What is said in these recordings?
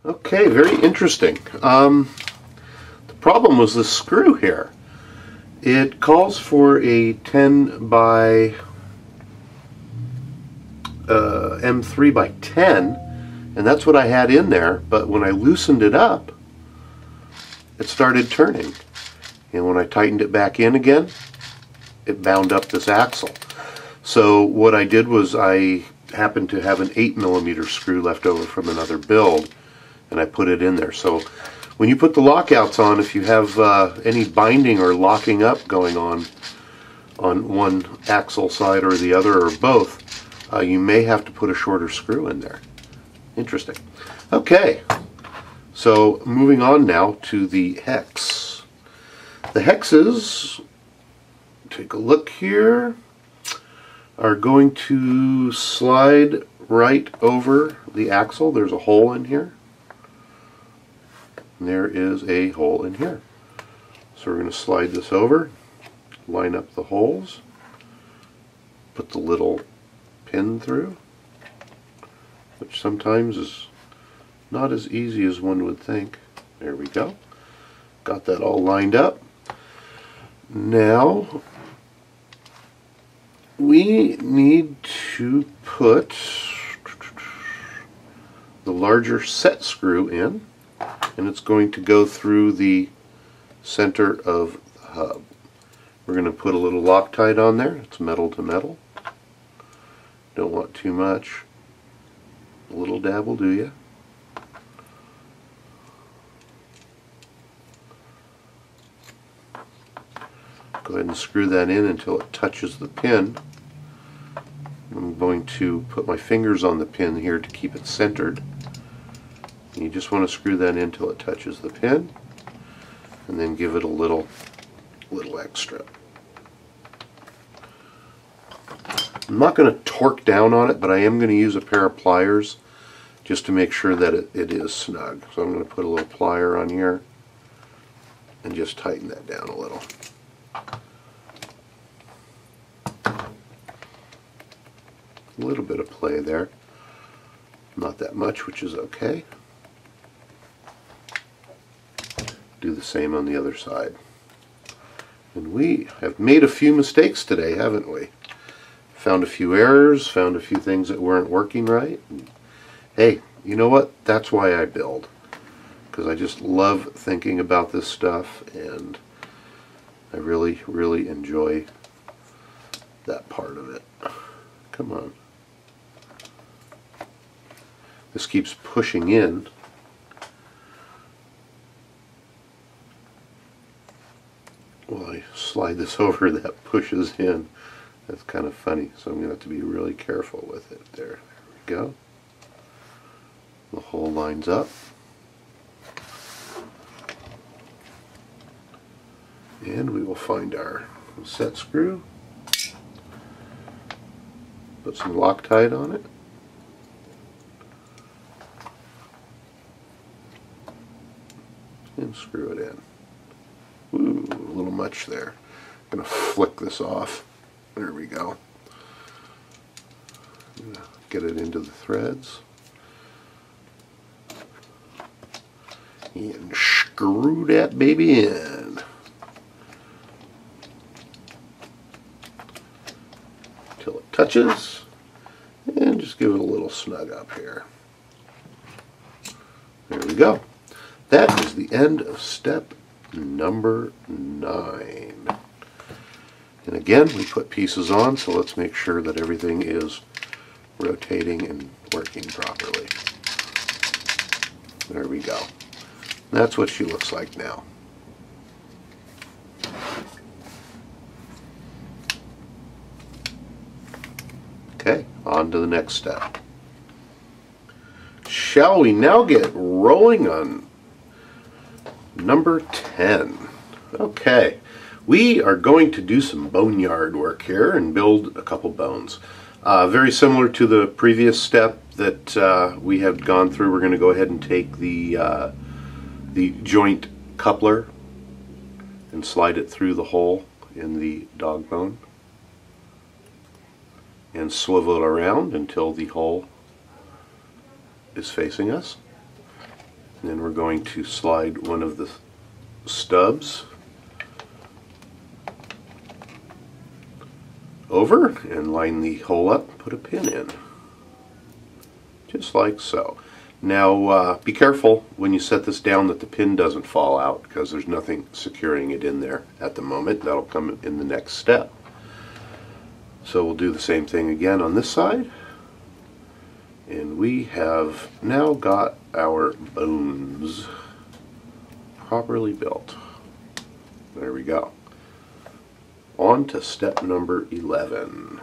Okay, very interesting. The problem was the screw here. It calls for a 10 by M3 by 10, and that's what I had in there, but when I loosened it up, it started turning. And when I tightened it back in again, it bound up this axle. So what I did was I happened to have an 8mm screw left over from another build, and I put it in there. So when you put the lockouts on, if you have any binding or locking up going on one axle side or the other or both, you may have to put a shorter screw in there. Interesting. Okay, so moving on now to the hex. The hexes, take a look here, are going to slide right over the axle. There's a hole in here. And there is a hole in here. So we're going to slide this over, line up the holes, put the little pin through, which sometimes is not as easy as one would think. There we go. Got that all lined up. Now we need to put the larger set screw in, and it's going to go through the center of the hub. We're going to put a little Loctite on there. It's metal to metal. Don't want too much. A little dab will do ya. Go ahead and screw that in until it touches the pin. I'm going to put my fingers on the pin here to keep it centered. You just want to screw that in until it touches the pin, and then give it a little extra. I'm not going to torque down on it, but I am going to use a pair of pliers just to make sure that it is snug. So I'm going to put a little plier on here and just tighten that down a little. A little bit of play there. Not that much, which is okay. Do the same on the other side. And we have made a few mistakes today, haven't we? Found a few errors, found a few things that weren't working right. And hey, you know what? That's why I build. Because I just love thinking about this stuff, and I really, really enjoy that part of it. Come on. This keeps pushing in. Well, I slide this over, that pushes in. That's kind of funny, so I'm going to have to be really careful with it. There we go. The hole lines up. And we will find our set screw. Put some Loctite on it. And screw it in. Ooh, a little much there. I'm going to flick this off. There we go. Get it into the threads. And screw that baby in. Till it touches. And just give it a little snug up here. There we go. That is the end of step number 9. And again, we put pieces on, so let's make sure that everything is rotating and working properly. There we go. That's what she looks like now. Okay, on to the next step. Shall we now get rolling on number 10? Okay, we are going to do some boneyard work here and build a couple bones. Very similar to the previous step that we had gone through. We're going to go ahead and take the joint coupler and slide it through the hole in the dog bone and swivel it around until the hole is facing us. Then we're going to slide one of the stubs over and line the hole up, put a pin in, just like so. Now be careful when you set this down that the pin doesn't fall out, because there's nothing securing it in there at the moment. That'll come in the next step. So we'll do the same thing again on this side, and we have now got our bones properly built. There we go. On to step number 11.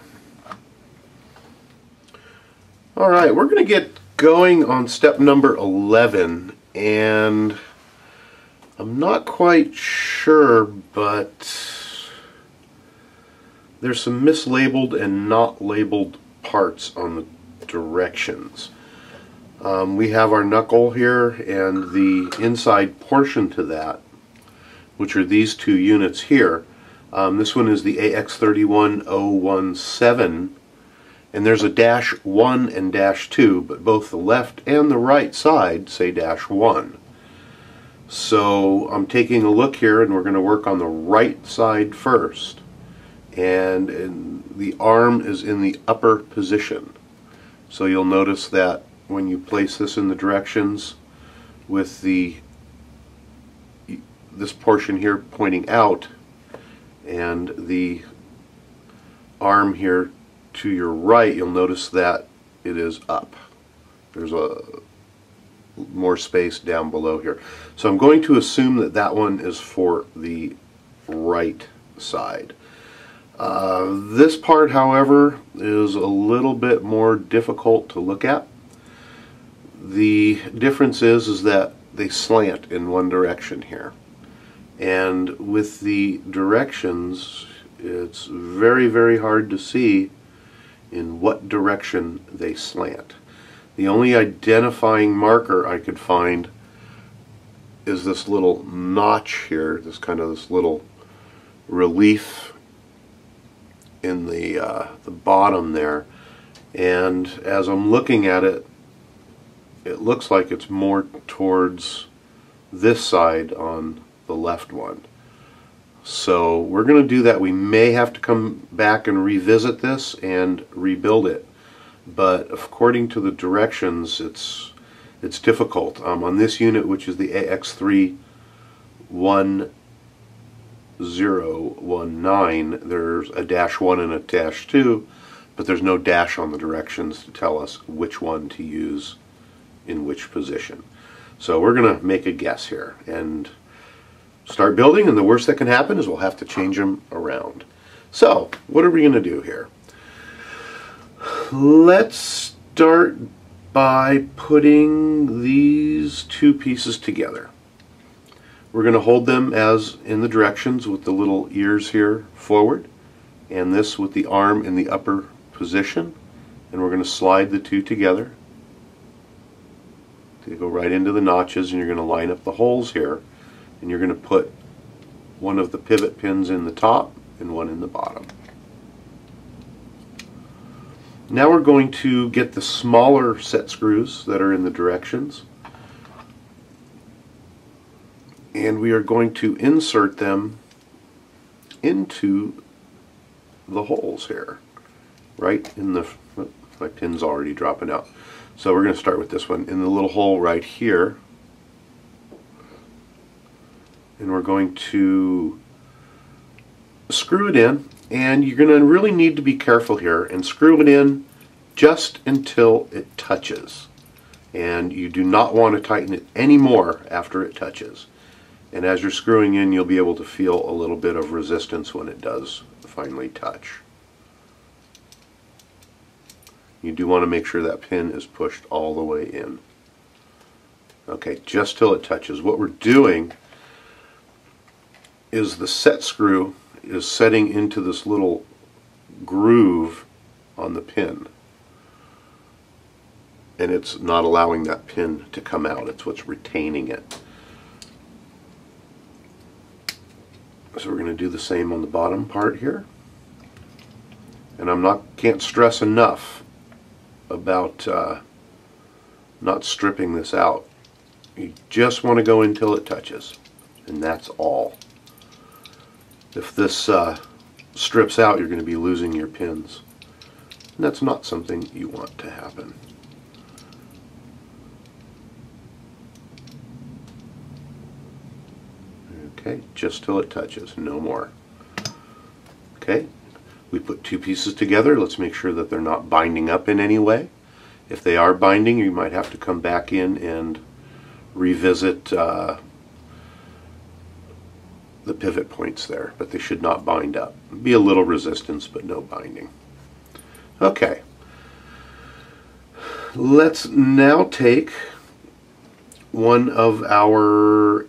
Alright, we're going to get going on step number 11, and I'm not quite sure, but there's some mislabeled and not labeled parts on the directions. We have our knuckle here and the inside portion to that, which are these two units here. This one is the AX31017, and there's a -1 and -2, but both the left and the right side say -1. So I'm taking a look here, and we're going to work on the right side first. And the arm is in the upper position. So you'll notice that when you place this in the directions with this portion here pointing out, and the arm here to your right, you'll notice that it is up. There's a more space down below here. So I'm going to assume that that one is for the right side. This part, however, is a little bit more difficult to look at. The difference is that they slant in one direction here. And with the directions, it's very, very hard to see in what direction they slant. The only identifying marker I could find is this little notch here, this little relief in the bottom there. And as I'm looking at it, it looks like it's more towards this side on the left one. So we're going to do that. We may have to come back and revisit this and rebuild it, but according to the directions, it's difficult. On this unit, which is the AX31019, there's a -1 and a -2, but there's no dash on the directions to tell us which one to use in which position. So we're going to make a guess here and start building, and the worst that can happen is we'll have to change them around. So what are we going to do here? Let's start by putting these two pieces together. We're going to hold them as in the directions with the little ears here forward, and this with the arm in the upper position, and we're going to slide the two together. They go right into the notches, and you're going to line up the holes here, and you're going to put one of the pivot pins in the top and one in the bottom. Now we're going to get the smaller set screws that are in the directions, and we are going to insert them into the holes here, right in the, my pin's already dropping out. So we're going to start with this one in the little hole right here, and we're going to screw it in, and you're going to really need to be careful here and screw it in just until it touches, and you do not want to tighten it any more after it touches. And as you're screwing in, you'll be able to feel a little bit of resistance when it does finally touch. You do want to make sure that pin is pushed all the way in. Okay, just till it touches. What we're doing is the set screw is setting into this little groove on the pin, and it's not allowing that pin to come out. It's what's retaining it. So we're going to do the same on the bottom part here, and can't stress enough about not stripping this out You just want to go until it touches, and that's all. If this strips out, you're going to be losing your pins, and that's not something you want to happen. Okay, just till it touches, no more. Okay, we put two pieces together. Let's make sure that they're not binding up in any way. If they are binding, you might have to come back in and revisit the pivot points there, but they should not bind up. Be a little resistance, but no binding. Okay, let's now take one of our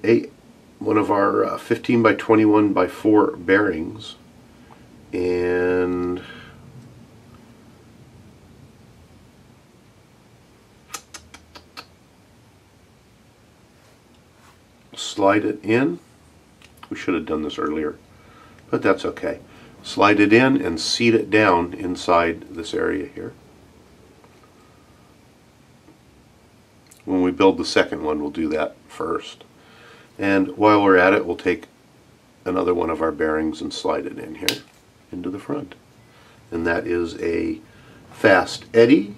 15 by 21 by 4 bearings and slide it in. We should have done this earlier, but that's okay. Slide it in and seat it down inside this area here. When we build the second one, we'll do that first. And while we're at it, we'll take another one of our bearings and slide it in here into the front. And that is a Fast Yeti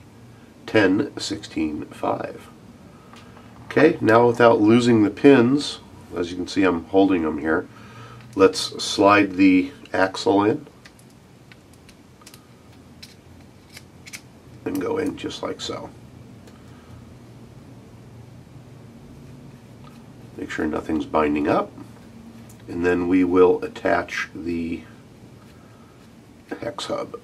10-16-5. Okay, now without losing the pins, as you can see I'm holding them here, let's slide the axle in and go in just like so. Make sure nothing's binding up, and then we will attach the hex hub.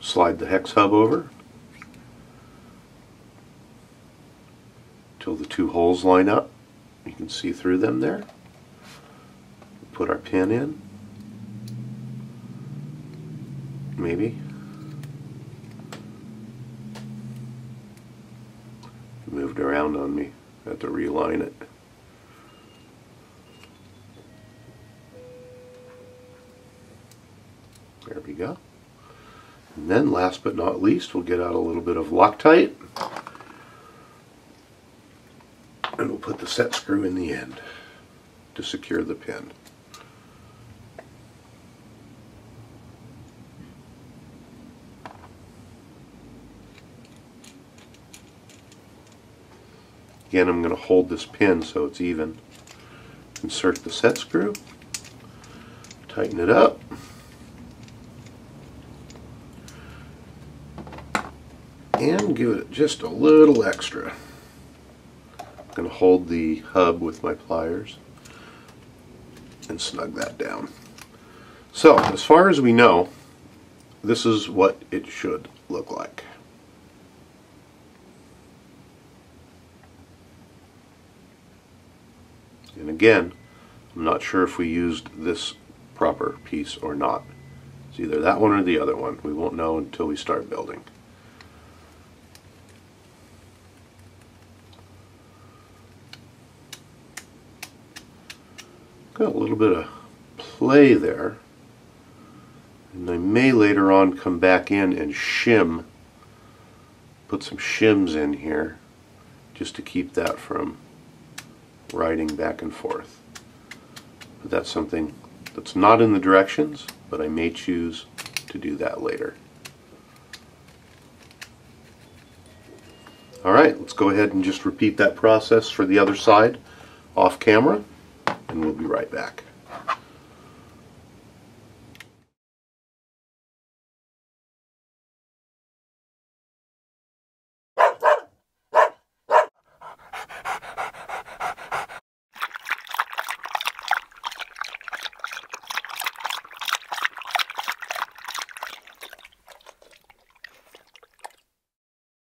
Slide the hex hub over till the two holes line up. You can see through them there. Put our pin in, maybe. Moved around on me. I have to realign it. There we go. And then last but not least, we'll get out a little bit of Loctite and we'll put the set screw in the end to secure the pin. Again, I'm going to hold this pin so it's even. Insert the set screw, tighten it up, and give it just a little extra. I'm going to hold the hub with my pliers and snug that down. So, as far as we know, this is what it should look like. And again, I'm not sure if we used this proper piece or not. It's either that one or the other one. We won't know until we start building. Got a little bit of play there. And I may later on come back in and shim, put some shims in here just to keep that from riding back and forth. But that's something that's not in the directions, but I may choose to do that later. Alright, let's go ahead and just repeat that process for the other side off camera, and we'll be right back.